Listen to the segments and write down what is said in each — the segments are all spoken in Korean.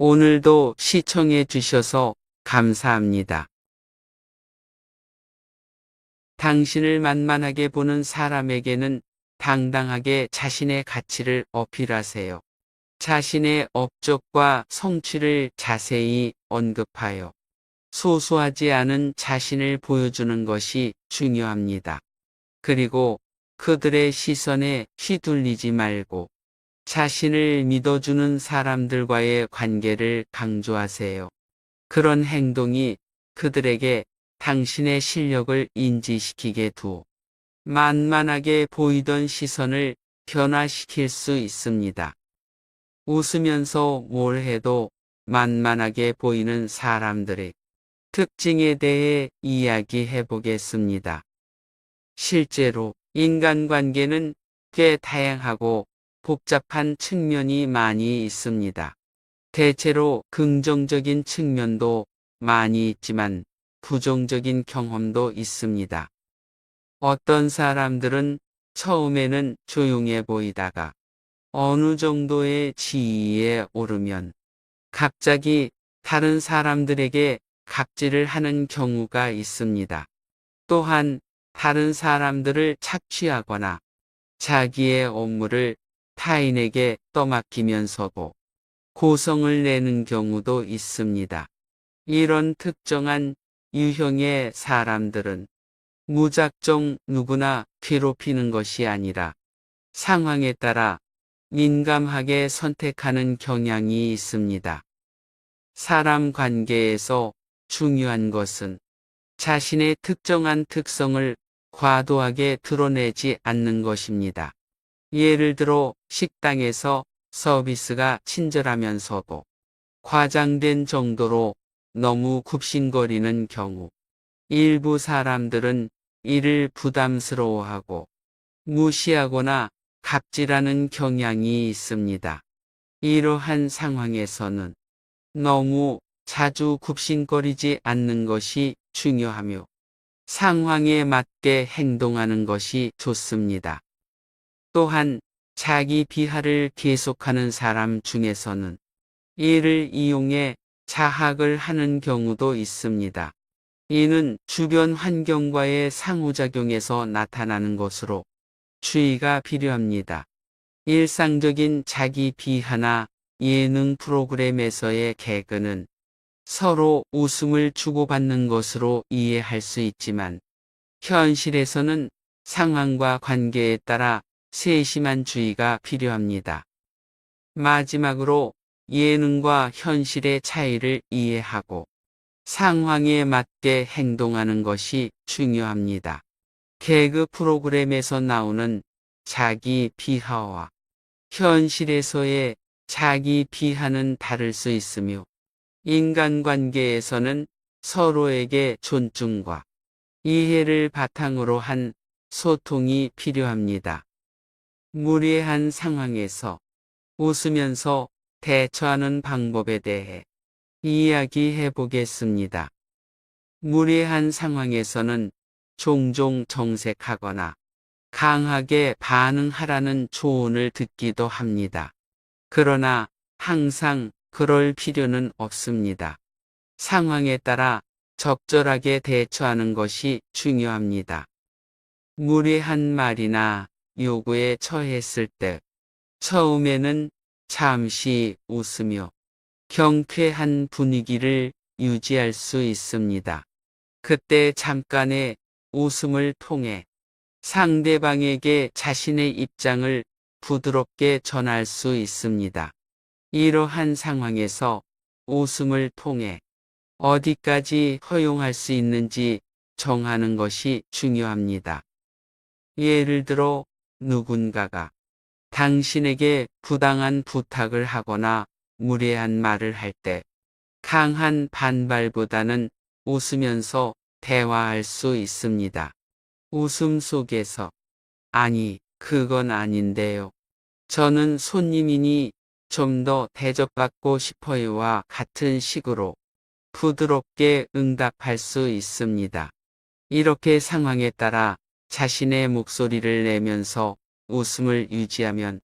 오늘도 시청해 주셔서 감사합니다. 당신을 만만하게 보는 사람에게는 당당하게 자신의 가치를 어필하세요. 자신의 업적과 성취를 자세히 언급하여 소소하지 않은 자신을 보여주는 것이 중요합니다. 그리고 그들의 시선에 휘둘리지 말고 자신을 믿어주는 사람들과의 관계를 강조하세요. 그런 행동이 그들에게 당신의 실력을 인지시키게 두어 만만하게 보이던 시선을 변화시킬 수 있습니다. 웃으면서 뭘 해도 만만하게 보이는 사람들의 특징에 대해 이야기해 보겠습니다. 실제로 인간관계는 꽤 다양하고 복잡한 측면이 많이 있습니다. 대체로 긍정적인 측면도 많이 있지만 부정적인 경험도 있습니다. 어떤 사람들은 처음에는 조용해 보이다가 어느 정도의 지위에 오르면 갑자기 다른 사람들에게 갑질을 하는 경우가 있습니다. 또한 다른 사람들을 착취하거나 자기의 업무를 타인에게 떠맡기면서도 고성을 내는 경우도 있습니다. 이런 특정한 유형의 사람들은 무작정 누구나 괴롭히는 것이 아니라 상황에 따라 민감하게 선택하는 경향이 있습니다. 사람 관계에서 중요한 것은 자신의 특정한 특성을 과도하게 드러내지 않는 것입니다. 예를 들어 식당에서 서비스가 친절하면서도 과장된 정도로 너무 굽신거리는 경우, 일부 사람들은 이를 부담스러워하고 무시하거나 갑질하는 경향이 있습니다. 이러한 상황에서는 너무 자주 굽신거리지 않는 것이 중요하며 상황에 맞게 행동하는 것이 좋습니다. 또한 자기 비하를 계속하는 사람 중에서는 이를 이용해 자학을 하는 경우도 있습니다. 이는 주변 환경과의 상호작용에서 나타나는 것으로 주의가 필요합니다. 일상적인 자기 비하나 예능 프로그램에서의 개그는 서로 웃음을 주고받는 것으로 이해할 수 있지만 현실에서는 상황과 관계에 따라 세심한 주의가 필요합니다. 마지막으로 예능과 현실의 차이를 이해하고 상황에 맞게 행동하는 것이 중요합니다. 개그 프로그램에서 나오는 자기 비하와 현실에서의 자기 비하는 다를 수 있으며 인간관계에서는 서로에게 존중과 이해를 바탕으로 한 소통이 필요합니다. 무례한 상황에서 웃으면서 대처하는 방법에 대해 이야기해 보겠습니다. 무례한 상황에서는 종종 정색하거나 강하게 반응하라는 조언을 듣기도 합니다. 그러나 항상 그럴 필요는 없습니다. 상황에 따라 적절하게 대처하는 것이 중요합니다. 무례한 말이나 요구에 처했을 때 처음에는 잠시 웃으며 경쾌한 분위기를 유지할 수 있습니다. 그때 잠깐의 웃음을 통해 상대방에게 자신의 입장을 부드럽게 전할 수 있습니다. 이러한 상황에서 웃음을 통해 어디까지 허용할 수 있는지 정하는 것이 중요합니다. 예를 들어 누군가가 당신에게 부당한 부탁을 하거나 무례한 말을 할 때 강한 반발보다는 웃으면서 대화할 수 있습니다. 웃음 속에서 아니, 그건 아닌데요. 저는 손님이니 좀 더 대접받고 싶어요와 같은 식으로 부드럽게 응답할 수 있습니다. 이렇게 상황에 따라 자신의 목소리를 내면서 웃음을 유지하면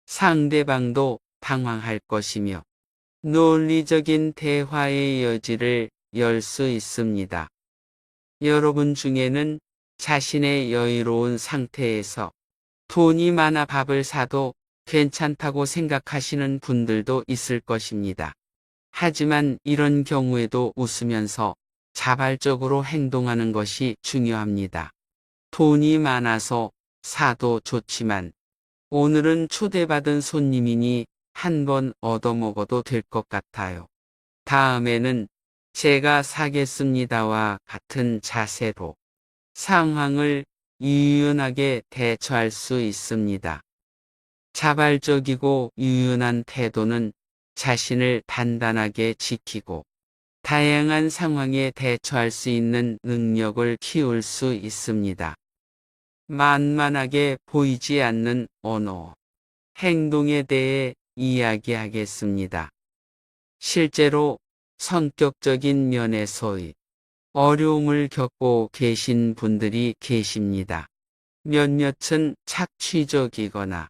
상대방도 당황할 것이며 논리적인 대화의 여지를 열 수 있습니다. 여러분 중에는 자신의 여유로운 상태에서 돈이 많아 밥을 사도 괜찮다고 생각하시는 분들도 있을 것입니다. 하지만 이런 경우에도 웃으면서 자발적으로 행동하는 것이 중요합니다. 돈이 많아서 사도 좋지만 오늘은 초대받은 손님이니 한 번 얻어먹어도 될 것 같아요. 다음에는 제가 사겠습니다와 같은 자세로 상황을 유연하게 대처할 수 있습니다. 자발적이고 유연한 태도는 자신을 단단하게 지키고 다양한 상황에 대처할 수 있는 능력을 키울 수 있습니다. 만만하게 보이지 않는 언어, 행동에 대해 이야기하겠습니다. 실제로 성격적인 면에서의 어려움을 겪고 계신 분들이 계십니다. 몇몇은 착취적이거나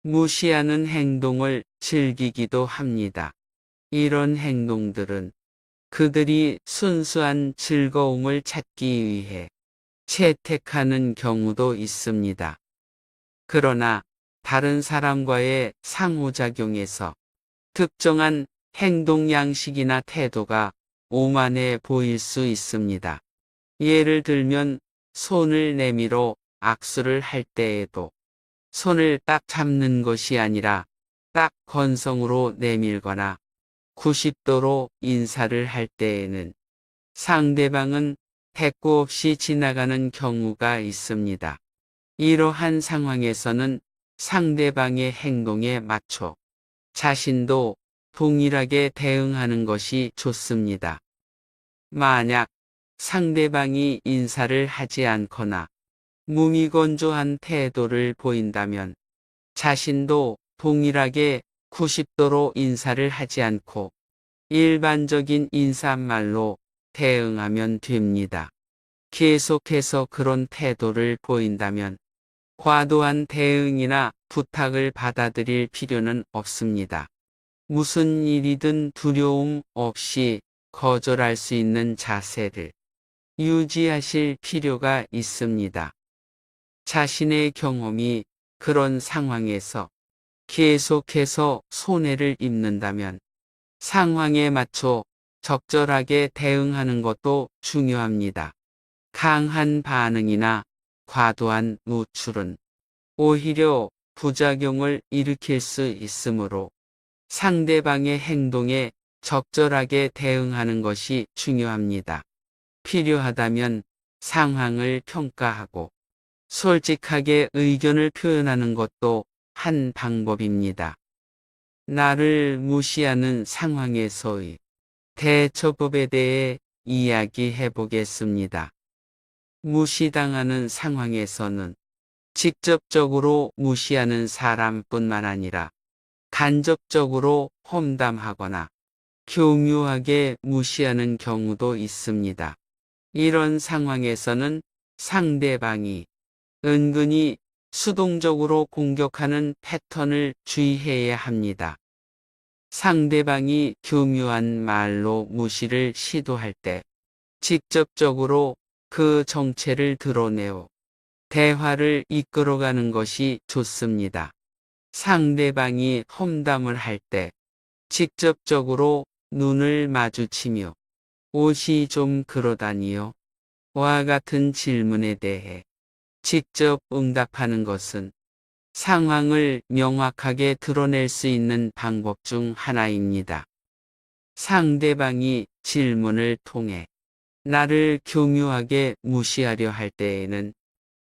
무시하는 행동을 즐기기도 합니다. 이런 행동들은 그들이 순수한 즐거움을 찾기 위해 채택하는 경우도 있습니다. 그러나 다른 사람과의 상호작용에서 특정한 행동 양식이나 태도가 오만해 보일 수 있습니다. 예를 들면 손을 내밀어 악수를 할 때에도 손을 딱 잡는 것이 아니라 딱 건성으로 내밀거나 90도로 인사를 할 때에는 상대방은 대꾸 없이 지나가는 경우가 있습니다. 이러한 상황에서는 상대방의 행동에 맞춰 자신도 동일하게 대응하는 것이 좋습니다. 만약 상대방이 인사를 하지 않거나 무미건조한 태도를 보인다면 자신도 동일하게 90도로 인사를 하지 않고 일반적인 인사말로 대응하면 됩니다. 계속해서 그런 태도를 보인다면 과도한 대응이나 부탁을 받아들일 필요는 없습니다. 무슨 일이든 두려움 없이 거절할 수 있는 자세를 유지하실 필요가 있습니다. 자신의 경험이 그런 상황에서 계속해서 손해를 입는다면 상황에 맞춰 적절하게 대응하는 것도 중요합니다. 강한 반응이나 과도한 노출은 오히려 부작용을 일으킬 수 있으므로 상대방의 행동에 적절하게 대응하는 것이 중요합니다. 필요하다면 상황을 평가하고 솔직하게 의견을 표현하는 것도 한 방법입니다. 나를 무시하는 상황에서의 대처법에 대해 이야기해 보겠습니다. 무시당하는 상황에서는 직접적으로 무시하는 사람뿐만 아니라 간접적으로 험담하거나 교묘하게 무시하는 경우도 있습니다. 이런 상황에서는 상대방이 은근히 수동적으로 공격하는 패턴을 주의해야 합니다. 상대방이 교묘한 말로 무시를 시도할 때 직접적으로 그 정체를 드러내어 대화를 이끌어가는 것이 좋습니다. 상대방이 험담을 할 때 직접적으로 눈을 마주치며 옷이 좀 그러다니요? 와 같은 질문에 대해 직접 응답하는 것은 상황을 명확하게 드러낼 수 있는 방법 중 하나입니다. 상대방이 질문을 통해 나를 교묘하게 무시하려 할 때에는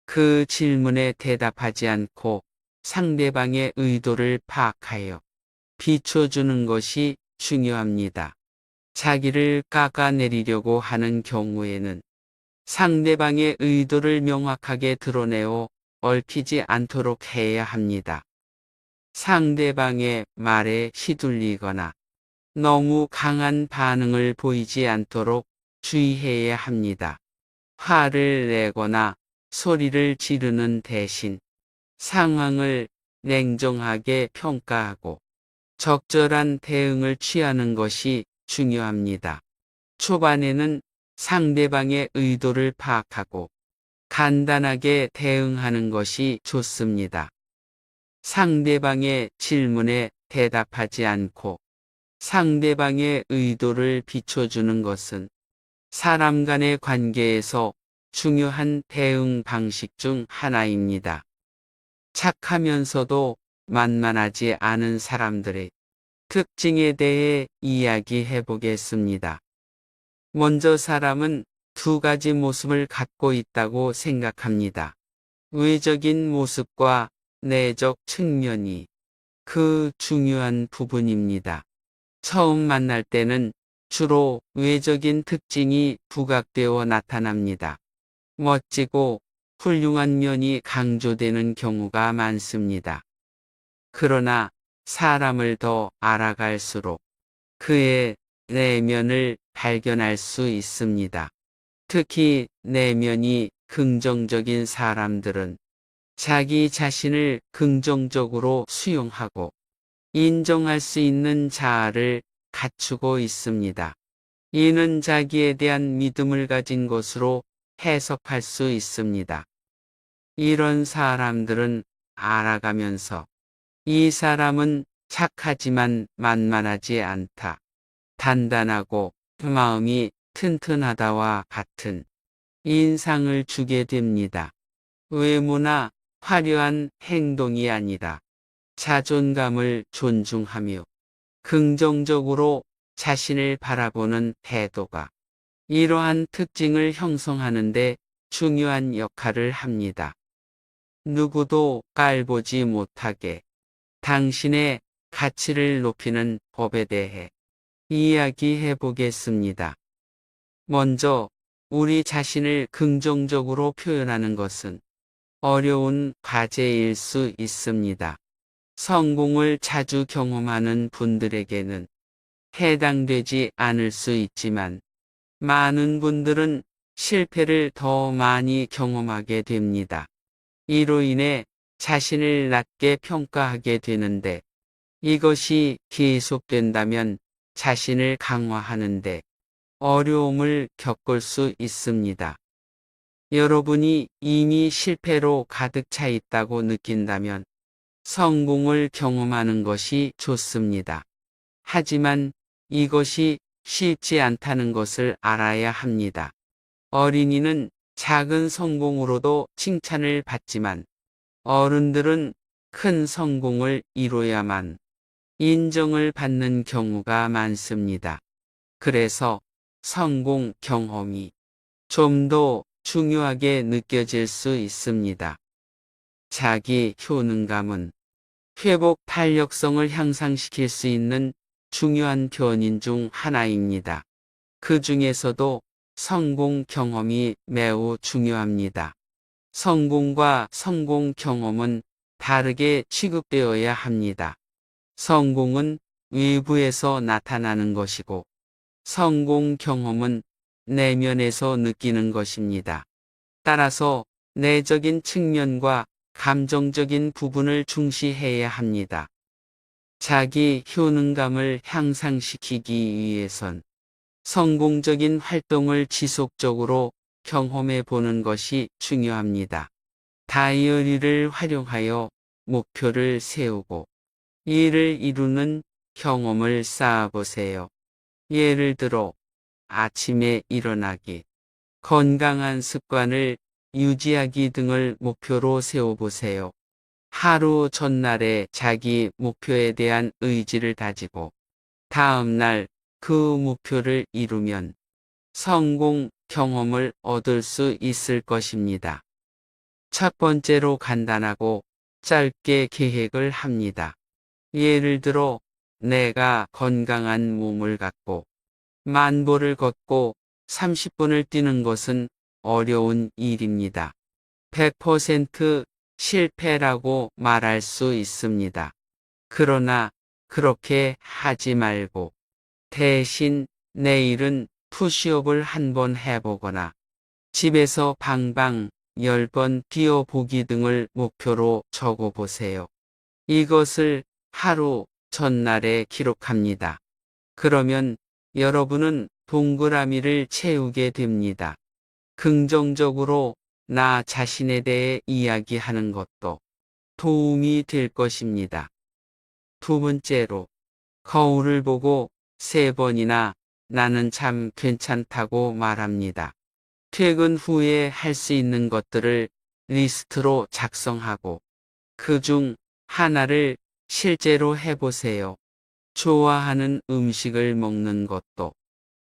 그 질문에 대답하지 않고 상대방의 의도를 파악하여 비춰주는 것이 중요합니다. 자기를 깎아내리려고 하는 경우에는 상대방의 의도를 명확하게 드러내어 얽히지 않도록 해야 합니다. 상대방의 말에 휘둘리거나 너무 강한 반응을 보이지 않도록 주의해야 합니다. 화를 내거나 소리를 지르는 대신 상황을 냉정하게 평가하고 적절한 대응을 취하는 것이 중요합니다. 초반에는 상대방의 의도를 파악하고 간단하게 대응하는 것이 좋습니다. 상대방의 질문에 대답하지 않고 상대방의 의도를 비춰주는 것은 사람 간의 관계에서 중요한 대응 방식 중 하나입니다. 착하면서도 만만하지 않은 사람들의 특징에 대해 이야기해 보겠습니다. 먼저 사람은 두 가지 모습을 갖고 있다고 생각합니다. 외적인 모습과 내적 측면이 그 중요한 부분입니다. 처음 만날 때는 주로 외적인 특징이 부각되어 나타납니다. 멋지고 훌륭한 면이 강조되는 경우가 많습니다. 그러나 사람을 더 알아갈수록 그의 내면을 발견할 수 있습니다. 특히 내면이 긍정적인 사람들은 자기 자신을 긍정적으로 수용하고 인정할 수 있는 자아를 갖추고 있습니다. 이는 자기에 대한 믿음을 가진 것으로 해석할 수 있습니다. 이런 사람들은 알아가면서 이 사람은 착하지만 만만하지 않다. 단단하고 마음이 튼튼하다와 같은 인상을 주게 됩니다. 외모나 화려한 행동이 아니라 자존감을 존중하며 긍정적으로 자신을 바라보는 태도가 이러한 특징을 형성하는 데 중요한 역할을 합니다. 누구도 깔보지 못하게 당신의 가치를 높이는 법에 대해 이야기해 보겠습니다. 먼저 우리 자신을 긍정적으로 표현하는 것은 어려운 과제일 수 있습니다. 성공을 자주 경험하는 분들에게는 해당되지 않을 수 있지만 많은 분들은 실패를 더 많이 경험하게 됩니다. 이로 인해 자신을 낮게 평가하게 되는데 이것이 계속된다면 자신을 강화하는데 어려움을 겪을 수 있습니다. 여러분이 이미 실패로 가득 차 있다고 느낀다면 성공을 경험하는 것이 좋습니다. 하지만 이것이 쉽지 않다는 것을 알아야 합니다. 어린이는 작은 성공으로도 칭찬을 받지만 어른들은 큰 성공을 이뤄야만 인정을 받는 경우가 많습니다. 그래서 성공 경험이 좀 더 중요하게 느껴질 수 있습니다. 자기 효능감은 회복 탄력성을 향상시킬 수 있는 중요한 변인 중 하나입니다. 그 중에서도 성공 경험이 매우 중요합니다. 성공과 성공 경험은 다르게 취급되어야 합니다. 성공은 외부에서 나타나는 것이고 성공 경험은 내면에서 느끼는 것입니다. 따라서 내적인 측면과 감정적인 부분을 중시해야 합니다. 자기 효능감을 향상시키기 위해선 성공적인 활동을 지속적으로 경험해 보는 것이 중요합니다. 다이어리를 활용하여 목표를 세우고 이를 이루는 경험을 쌓아보세요. 예를 들어 아침에 일어나기, 건강한 습관을 유지하기 등을 목표로 세워보세요. 하루 전날에 자기 목표에 대한 의지를 다지고 다음 날 그 목표를 이루면 성공 경험을 얻을 수 있을 것입니다. 첫 번째로 간단하고 짧게 계획을 합니다. 예를 들어 내가 건강한 몸을 갖고 만보를 걷고 30분을 뛰는 것은 어려운 일입니다. 100% 실패라고 말할 수 있습니다. 그러나 그렇게 하지 말고 대신 내일은 푸시업을 한번 해보거나 집에서 방방 10번 뛰어보기 등을 목표로 적어보세요. 이것을 하루 전날에 기록합니다. 그러면 여러분은 동그라미를 채우게 됩니다. 긍정적으로 나 자신에 대해 이야기하는 것도 도움이 될 것입니다. 두 번째로, 거울을 보고 3번이나 나는 참 괜찮다고 말합니다. 퇴근 후에 할 수 있는 것들을 리스트로 작성하고 그중 하나를 실제로 해보세요. 좋아하는 음식을 먹는 것도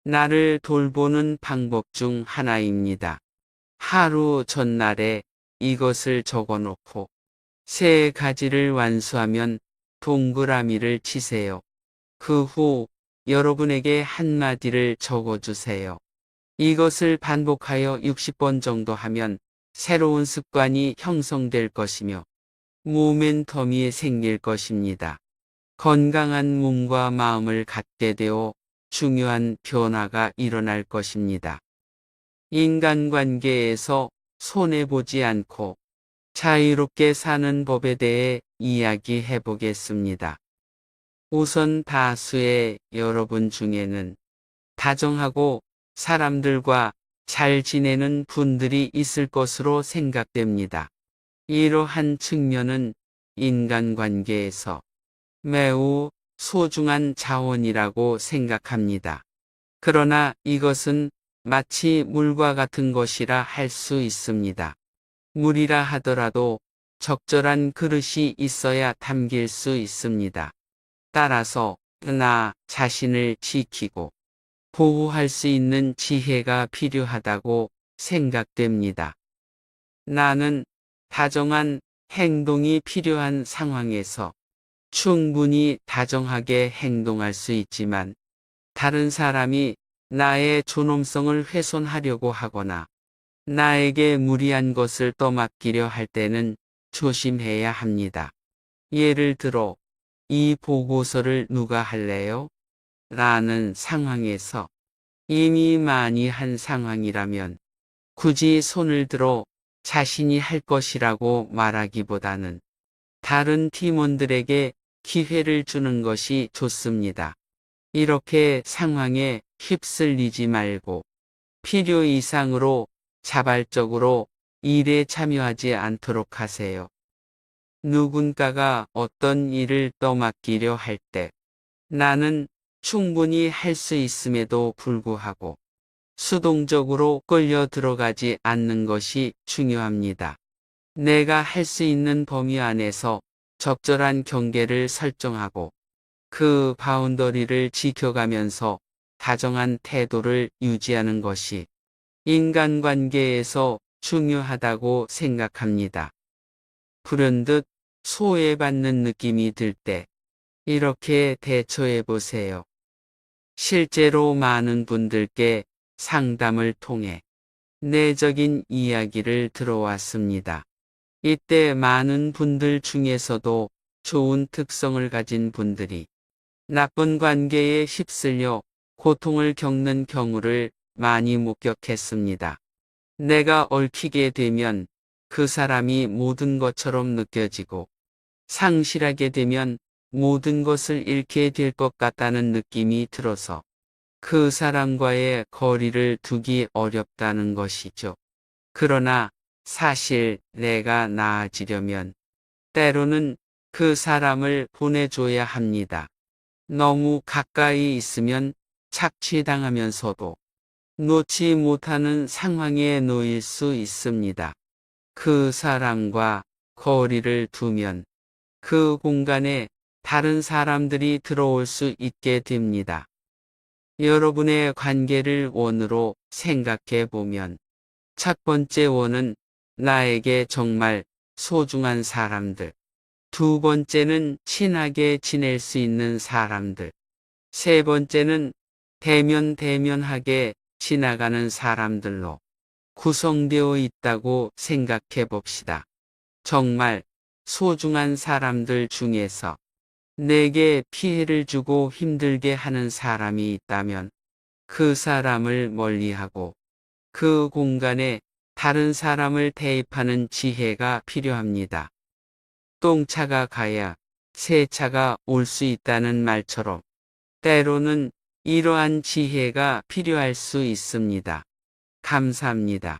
나를 돌보는 방법 중 하나입니다. 하루 전날에 이것을 적어놓고 3가지를 완수하면 동그라미를 치세요. 그 후 여러분에게 한마디를 적어주세요. 이것을 반복하여 60번 정도 하면 새로운 습관이 형성될 것이며 모멘텀이 생길 것입니다. 건강한 몸과 마음을 갖게 되어 중요한 변화가 일어날 것입니다. 인간관계에서 손해보지 않고 자유롭게 사는 법에 대해 이야기해 보겠습니다. 우선 다수의 여러분 중에는 다정하고 사람들과 잘 지내는 분들이 있을 것으로 생각됩니다. 이러한 측면은 인간관계에서 매우 소중한 자원이라고 생각합니다. 그러나 이것은 마치 물과 같은 것이라 할 수 있습니다. 물이라 하더라도 적절한 그릇이 있어야 담길 수 있습니다. 따라서 나 자신을 지키고 보호할 수 있는 지혜가 필요하다고 생각됩니다. 나는 다정한 행동이 필요한 상황에서 충분히 다정하게 행동할 수 있지만 다른 사람이 나의 존엄성을 훼손하려고 하거나 나에게 무리한 것을 떠맡기려 할 때는 조심해야 합니다. 예를 들어, 이 보고서를 누가 할래요? 라는 상황에서 이미 많이 한 상황이라면 굳이 손을 들어 자신이 할 것이라고 말하기보다는 다른 팀원들에게 기회를 주는 것이 좋습니다. 이렇게 상황에 휩쓸리지 말고 필요 이상으로 자발적으로 일에 참여하지 않도록 하세요. 누군가가 어떤 일을 떠맡기려 할 때 나는 충분히 할 수 있음에도 불구하고 수동적으로 끌려 들어가지 않는 것이 중요합니다. 내가 할 수 있는 범위 안에서 적절한 경계를 설정하고 그 바운더리를 지켜가면서 다정한 태도를 유지하는 것이 인간관계에서 중요하다고 생각합니다. 불현듯 소외받는 느낌이 들 때 이렇게 대처해 보세요. 실제로 많은 분들께 상담을 통해 내적인 이야기를 들어왔습니다. 이때 많은 분들 중에서도 좋은 특성을 가진 분들이 나쁜 관계에 휩쓸려 고통을 겪는 경우를 많이 목격했습니다. 내가 얽히게 되면 그 사람이 모든 것처럼 느껴지고 상실하게 되면 모든 것을 잃게 될 것 같다는 느낌이 들어서 그 사람과의 거리를 두기 어렵다는 것이죠. 그러나 사실 내가 나아지려면 때로는 그 사람을 보내줘야 합니다. 너무 가까이 있으면 착취당하면서도 놓지 못하는 상황에 놓일 수 있습니다. 그 사람과 거리를 두면 그 공간에 다른 사람들이 들어올 수 있게 됩니다. 여러분의 관계를 원으로 생각해 보면 첫 번째 원은 나에게 정말 소중한 사람들, 두 번째는 친하게 지낼 수 있는 사람들, 세 번째는 대면하게 지나가는 사람들로 구성되어 있다고 생각해 봅시다. 정말 소중한 사람들 중에서 내게 피해를 주고 힘들게 하는 사람이 있다면 그 사람을 멀리하고 그 공간에 다른 사람을 대입하는 지혜가 필요합니다. 똥차가 가야 새 차가 올 수 있다는 말처럼 때로는 이러한 지혜가 필요할 수 있습니다. 감사합니다.